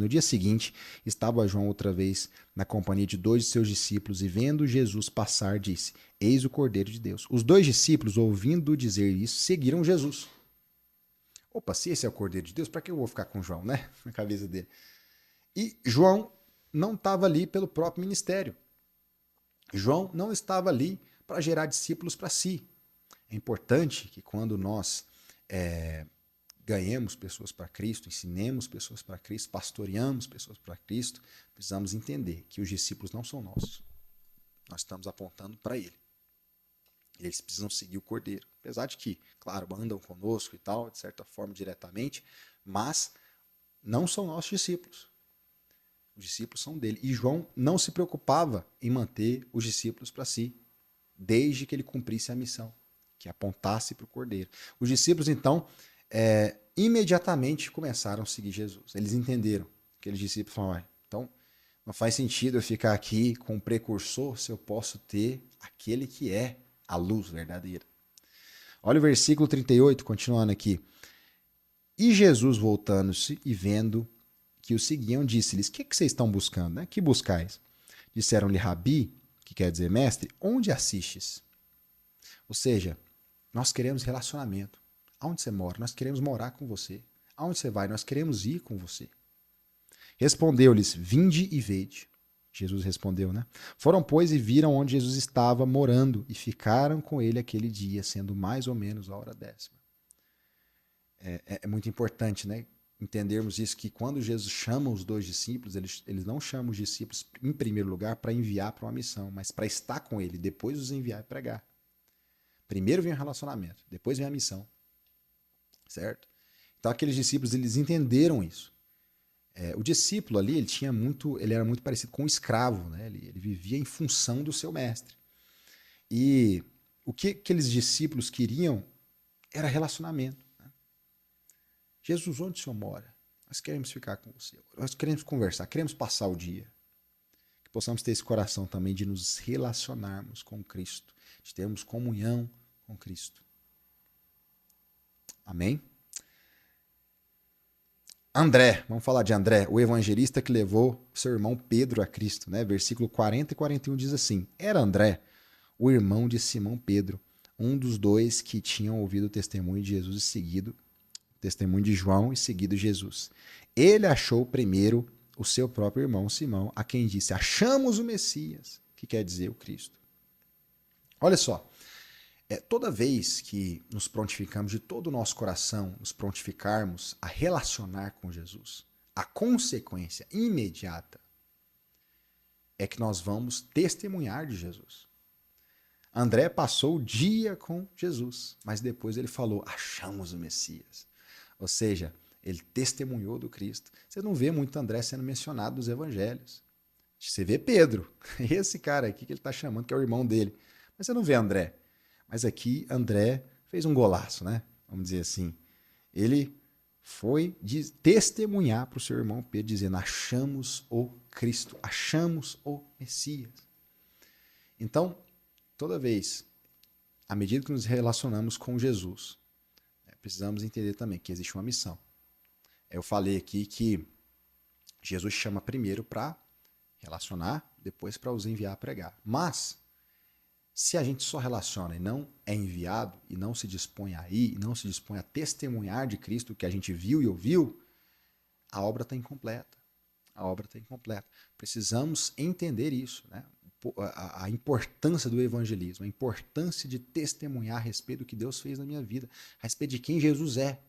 No dia seguinte, estava João outra vez na companhia de 2 de seus discípulos e vendo Jesus passar, disse: Eis o Cordeiro de Deus. Os 2 discípulos, ouvindo dizer isso, seguiram Jesus. Opa, se esse é o Cordeiro de Deus, para que eu vou ficar com João, né? Na cabeça dele. E João não estava ali pelo próprio ministério. João não estava ali para gerar discípulos para si. É importante que quando nós ganhemos pessoas para Cristo, ensinemos pessoas para Cristo, pastoreamos pessoas para Cristo, precisamos entender que os discípulos não são nossos. Nós estamos apontando para ele. Eles precisam seguir o Cordeiro. Apesar de que, claro, andam conosco e tal, de certa forma, diretamente, mas não são nossos discípulos. Os discípulos são dele. E João não se preocupava em manter os discípulos para si, desde que ele cumprisse a missão, que apontasse para o Cordeiro. Os discípulos, então, imediatamente começaram a seguir Jesus. Eles entenderam. Aqueles discípulos falaram: então, não faz sentido eu ficar aqui com um precursor se eu posso ter aquele que é a luz verdadeira. Olha o versículo 38, continuando aqui. E Jesus, voltando-se e vendo que o seguiam, disse-lhes: o que vocês estão buscando? Né? Que buscais? Disseram-lhe: Rabi, que quer dizer mestre, onde assistes? Ou seja, nós queremos relacionamento. Aonde você mora? Nós queremos morar com você. Aonde você vai? Nós queremos ir com você. Respondeu-lhes: vinde e vede. Jesus respondeu, né? Foram, pois, e viram onde Jesus estava morando e ficaram com ele aquele dia, sendo mais ou menos a hora 10ª. É muito importante, né? Entendermos isso, que quando Jesus chama os 2 discípulos, eles não chamam os discípulos em primeiro lugar para enviar para uma missão, mas para estar com ele, depois os enviar e pregar. Primeiro vem o relacionamento, depois vem a missão. Certo? Então aqueles discípulos, eles entenderam isso. O discípulo ali, ele era muito parecido com um escravo, né? Ele vivia em função do seu mestre. E o que aqueles discípulos queriam era relacionamento. Né? Jesus, onde o Senhor mora? Nós queremos ficar com você. Nós queremos conversar, queremos passar o dia. Que possamos ter esse coração também de nos relacionarmos com Cristo, de termos comunhão com Cristo. Amém? André, vamos falar de André, o evangelista que levou seu irmão Pedro a Cristo, né? Versículo 40 e 41 diz assim: Era André, o irmão de Simão Pedro, um dos 2 que tinham ouvido o testemunho de Jesus e seguido, o testemunho de João e seguido Jesus. Ele achou primeiro o seu próprio irmão Simão, a quem disse: achamos o Messias, que quer dizer o Cristo. Olha só. Toda vez que nos prontificamos de todo o nosso coração, nos prontificarmos a relacionar com Jesus, a consequência imediata é que nós vamos testemunhar de Jesus. André passou o dia com Jesus, mas depois ele falou: achamos o Messias. Ou seja, ele testemunhou do Cristo. Você não vê muito André sendo mencionado nos evangelhos. Você vê Pedro, esse cara aqui que ele está chamando, que é o irmão dele. Mas você não vê André. Mas aqui André fez um golaço, né? Vamos dizer assim. Ele foi testemunhar para o seu irmão Pedro, dizendo: achamos o Cristo, achamos o Messias. Então, toda vez, à medida que nos relacionamos com Jesus, precisamos entender também que existe uma missão. Eu falei aqui que Jesus chama primeiro para relacionar, depois para os enviar a pregar. Mas se a gente só relaciona e não é enviado, e não se dispõe a ir, e não se dispõe a testemunhar de Cristo o que a gente viu e ouviu, a obra está incompleta. A obra está incompleta. Precisamos entender isso, né? A importância do evangelismo, a importância de testemunhar a respeito do que Deus fez na minha vida, a respeito de quem Jesus é.